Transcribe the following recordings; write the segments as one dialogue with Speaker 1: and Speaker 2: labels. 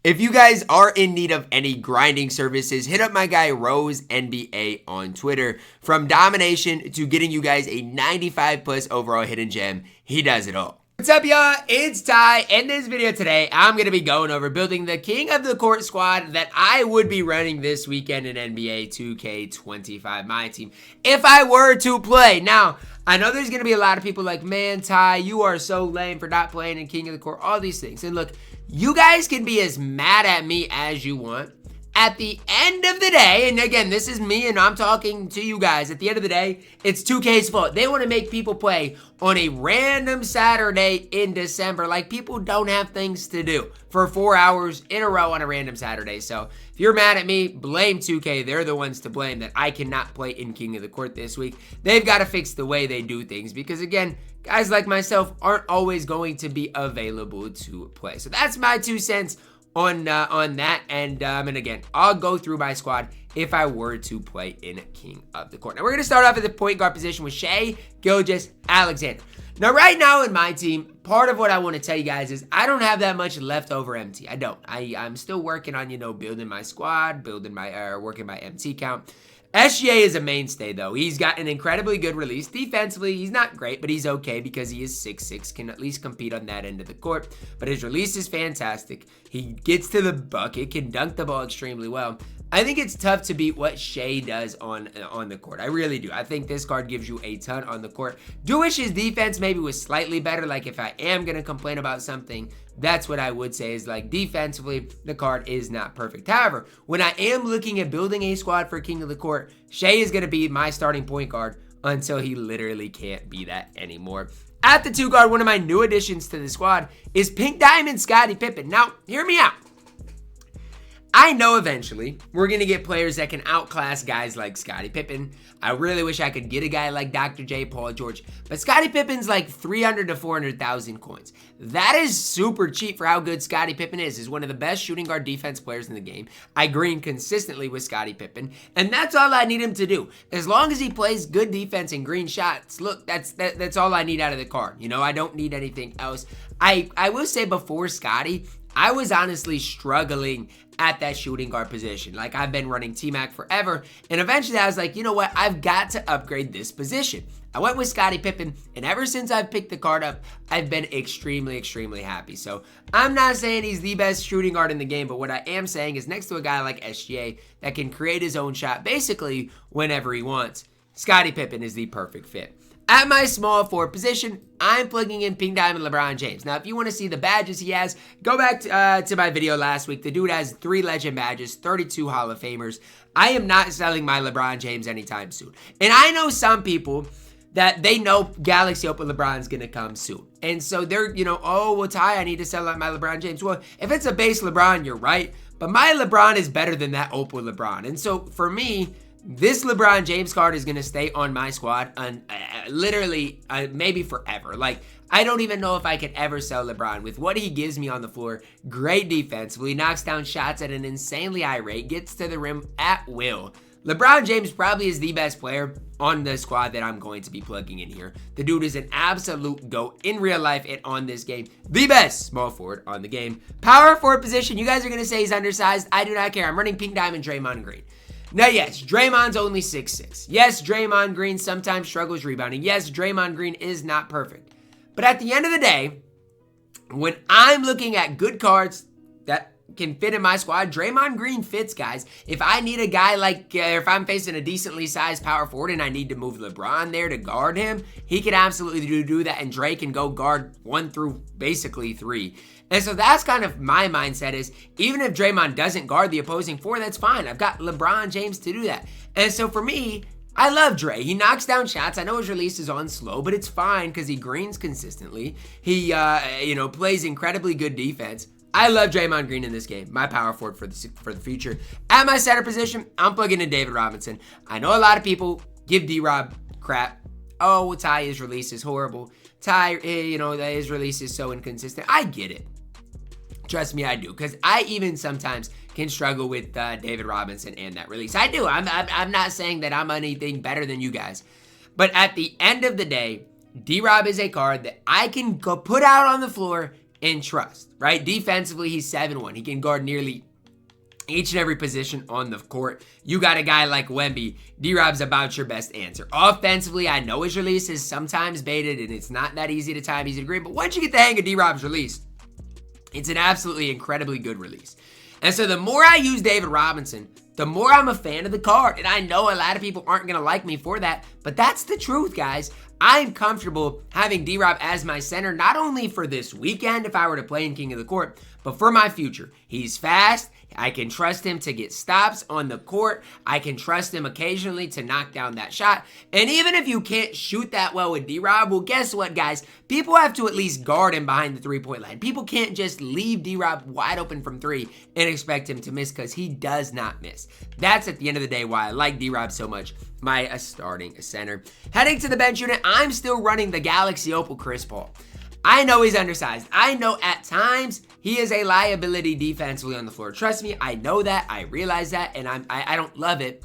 Speaker 1: If you guys are in need of any grinding services, hit up my guy Rose NBA on Twitter. From domination to getting you guys a 95 plus overall hidden gem, he does it all. What's up, y'all? It's Ty. In this video today, I'm going to be going over building the King of the Court squad that I would be running this weekend in NBA 2K25 MyTEAM if I were to play. Now, I know there's going to be a lot of people like, man, Ty, you are so lame for not playing in King of the Court, all these things. And look, you guys can be as mad at me as you want. At the end of the day, and again, this is me and I'm talking to you guys. At the end of the day, it's 2K's fault. They want to make people play on a random Saturday in December. Like, people don't have things to do for 4 hours in a row on a random Saturday. So if you're mad at me, blame 2K. They're the ones to blame that I cannot play in King of the Court this week. They've got to fix the way they do things because, again, guys like myself aren't always going to be available to play. So that's my 2 cents on that, and again, I'll go through my squad if I were to play in King of the Court. Now, we're going to start off at the point guard position with Shai Gilgeous-Alexander. Now, right now in my team, part of what I want to tell you guys is I don't have that much leftover MT. I don't. I'm still working on, building my squad, working my MT count. SGA is a mainstay, though. He's got an incredibly good release. Defensively, he's not great, but he's okay because he is 6'6", can at least compete on that end of the court. But his release is fantastic. He gets to the bucket, can dunk the ball extremely well. I think it's tough to beat what Shai does on the court. I really do. I think this card gives you a ton on the court. Do wish his defense maybe was slightly better. Like, if I am going to complain about something, that's what I would say is, like, defensively, the card is not perfect. However, when I am looking at building a squad for King of the Court, Shai is going to be my starting point guard until he literally can't be that anymore. At the 2 guard, one of my new additions to the squad is Pink Diamond Scottie Pippen. Now, hear me out. I know eventually we're going to get players that can outclass guys like Scottie Pippen. I really wish I could get a guy like Dr. J, Paul George. But Scottie Pippen's like 300 to 400,000 coins. That is super cheap for how good Scottie Pippen is. He's one of the best shooting guard defense players in the game. I green consistently with Scottie Pippen. And that's all I need him to do. As long as he plays good defense and green shots, look, that's all I need out of the card. I don't need anything else. I will say before Scottie, I was honestly struggling at that shooting guard position. Like, I've been running T-Mac forever, and eventually I was like, you know what? I've got to upgrade this position. I went with Scottie Pippen, and ever since I've picked the card up, I've been extremely, extremely happy. So I'm not saying he's the best shooting guard in the game, but what I am saying is next to a guy like SGA that can create his own shot basically whenever he wants, Scottie Pippen is the perfect fit. At my small forward position, I'm plugging in Pink Diamond LeBron James. Now, if you want to see the badges he has, go back to my video last week. The dude has 3 legend badges, 32 Hall of Famers. I am not selling my LeBron James anytime soon. And I know some people that they know Galaxy Open LeBron's going to come soon. And so they're, oh, well, Ty, I need to sell out my LeBron James. Well, if it's a base LeBron, you're right. But my LeBron is better than that Opal LeBron. And so for me, this LeBron James card is going to stay on my squad literally maybe forever. Like, I don't even know if I could ever sell LeBron with what he gives me on the floor. Great defensively, knocks down shots at an insanely high rate, gets to the rim at will. LeBron James probably is the best player on the squad that I'm going to be plugging in here. The dude is an absolute GOAT in real life and on this game. The best small forward on the game. Power forward position, you guys are going to say he's undersized. I do not care. I'm running Pink Diamond Draymond Green. Now, yes, Draymond's only 6'6". Yes, Draymond Green sometimes struggles rebounding. Yes, Draymond Green is not perfect. But at the end of the day, when I'm looking at good cards that can fit in my squad, Draymond Green fits, guys. If I need a guy like, if I'm facing a decently sized power forward and I need to move LeBron there to guard him, he can absolutely do that, and Dre can go guard 1 through basically 3. And so that's kind of my mindset is, even if Draymond doesn't guard the opposing 4, that's fine. I've got LeBron James to do that. And so for me, I love Dre. He knocks down shots. I know his release is on slow, but it's fine because he greens consistently. He, plays incredibly good defense. I love Draymond Green in this game. My power forward for the future. At my center position, I'm plugging in David Robinson. I know a lot of people give D-Rob crap. Oh, Ty, his release is horrible. Ty, his release is so inconsistent. I get it. Trust me, I do. Because I even sometimes can struggle with David Robinson and that release. I do. I'm not saying that I'm anything better than you guys. But at the end of the day, D-Rob is a card that I can go put out on the floor and trust, right? Defensively, he's 7-1. He can guard nearly each and every position on the court. You got a guy like Wemby. D-Rob's about your best answer. Offensively, I know his release is sometimes baited, and it's not that easy to time, easy to green, but once you get the hang of D-Rob's release, it's an absolutely incredibly good release. And so the more I use David Robinson, the more I'm a fan of the card. And I know a lot of people aren't going to like me for that, but that's the truth, guys. I'm comfortable having D-Rob as my center, not only for this weekend if I were to play in King of the Court, but for my future. He's fast. I can trust him to get stops on the court. I can trust him occasionally to knock down that shot. And even if you can't shoot that well with D-Rob, well, guess what, guys? People have to at least guard him behind the three-point line. People can't just leave D-Rob wide open from three and expect him to miss, because he does not miss. That's at the end of the day why I like D-Rob so much, my starting center. Heading to the bench unit, I'm still running the Galaxy Opal Chris Paul. I know he's undersized. I know at times he is a liability defensively on the floor. Trust me, I know that. I realize that, and I don't love it.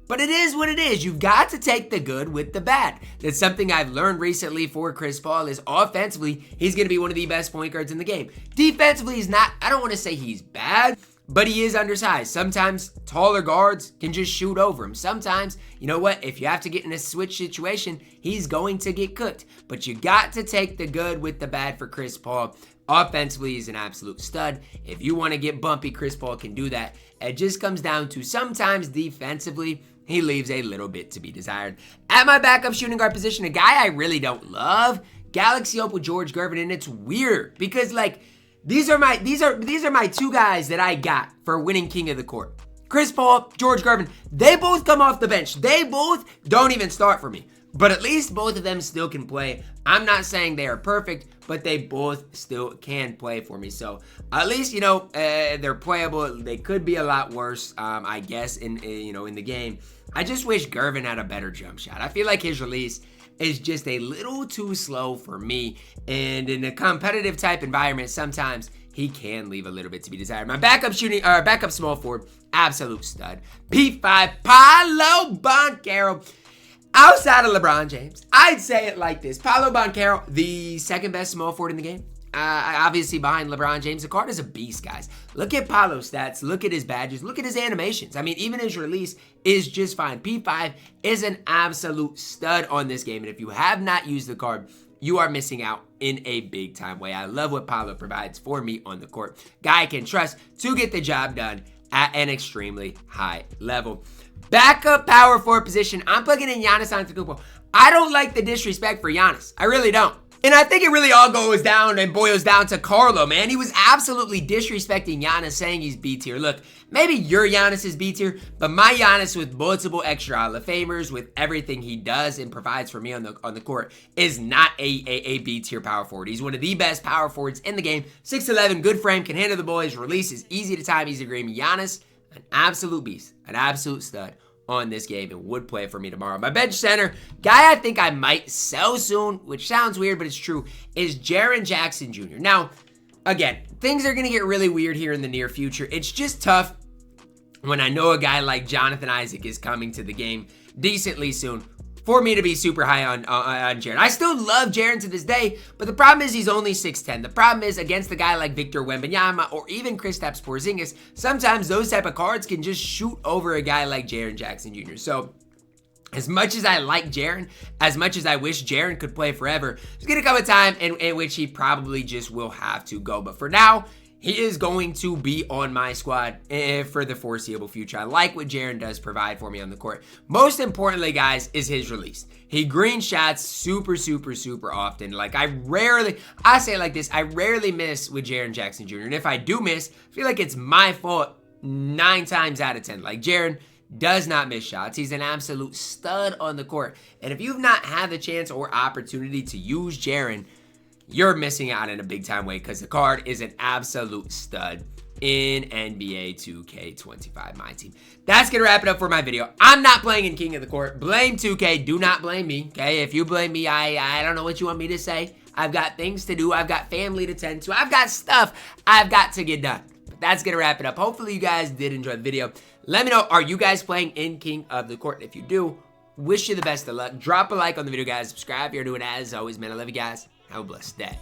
Speaker 1: But it is what it is. You've got to take the good with the bad. That's something I've learned recently for Chris Paul is offensively, he's going to be one of the best point guards in the game. Defensively, he's not, I don't want to say he's bad, but he is undersized. Sometimes taller guards can just shoot over him. Sometimes, you know what? If you have to get in a switch situation, he's going to get cooked. But you got to take the good with the bad for Chris Paul. Offensively, he's an absolute stud. If you want to get bumpy, Chris Paul can do that. It just comes down to sometimes defensively, he leaves a little bit to be desired. At my backup shooting guard position, a guy I really don't love, Galaxy Opal George Gervin, and it's weird because these are my two guys that I got for winning King of the Court. Chris Paul, George Gervin, they both come off the bench. They both don't even start for me. But at least both of them still can play. I'm not saying they are perfect, but they both still can play for me. So at least, they're playable. They could be a lot worse, I guess, in the game. I just wish Gervin had a better jump shot. I feel like his release is just a little too slow for me. And in a competitive type environment, sometimes he can leave a little bit to be desired. My backup small forward, absolute stud. P5, Paolo Banchero. Outside of LeBron James, I'd say it like this. Paolo Banchero, the second best small forward in the game. Obviously behind LeBron James. The card is a beast, guys. Look at Paolo's stats. Look at his badges. Look at his animations. I mean, even his release is just fine. P5 is an absolute stud on this game. And if you have not used the card, you are missing out in a big time way. I love what Paolo provides for me on the court. Guy I can trust to get the job done at an extremely high level. Backup power forward position, I'm plugging in Giannis Antetokounmpo. I don't like the disrespect for Giannis. I really don't. And I think it really all goes down and boils down to Carlo, man. He was absolutely disrespecting Giannis, saying he's B tier. Look, maybe your Giannis is B tier, but my Giannis with multiple extra Hall of Famers, with everything he does and provides for me on the court, is not a B tier power forward. He's one of the best power forwards in the game. 6'11", good frame, can handle the ball. His release is easy to time, easy to green. Giannis, an absolute beast, an absolute stud on this game, and would play for me tomorrow. My bench center, guy I think I might sell soon, which sounds weird, but it's true, is Jaren Jackson Jr. Now, again, things are going to get really weird here in the near future. It's just tough when I know a guy like Jonathan Isaac is coming to the game decently soon for me to be super high on Jaren. I still love Jaren to this day, but the problem is he's only 6'10". The problem is against a guy like Victor Wembanyama or even Kristaps Porzingis, sometimes those type of cards can just shoot over a guy like Jaren Jackson Jr. So as much as I like Jaren, as much as I wish Jaren could play forever, there's going to come a time in which he probably just will have to go. But for now, he is going to be on my squad for the foreseeable future. I like what Jaren does provide for me on the court. Most importantly, guys, is his release. He green shots super, super, super often. I say it like this, I rarely miss with Jaren Jackson Jr. And if I do miss, I feel like it's my fault 9 times out of 10. Like, Jaren does not miss shots. He's an absolute stud on the court. And if you've not had the chance or opportunity to use Jaren, you're missing out in a big time way, because the card is an absolute stud in NBA 2K25 MyTEAM. That's going to wrap it up for my video. I'm not playing in King of the Court. Blame 2K. Do not blame me, okay? If you blame me, I don't know what you want me to say. I've got things to do. I've got family to tend to. I've got stuff I've got to get done. But that's going to wrap it up. Hopefully you guys did enjoy the video. Let me know, are you guys playing in King of the Court? If you do, wish you the best of luck. Drop a like on the video, guys. Subscribe if you're doing it. As always, man, I love you guys. Have a blessed day.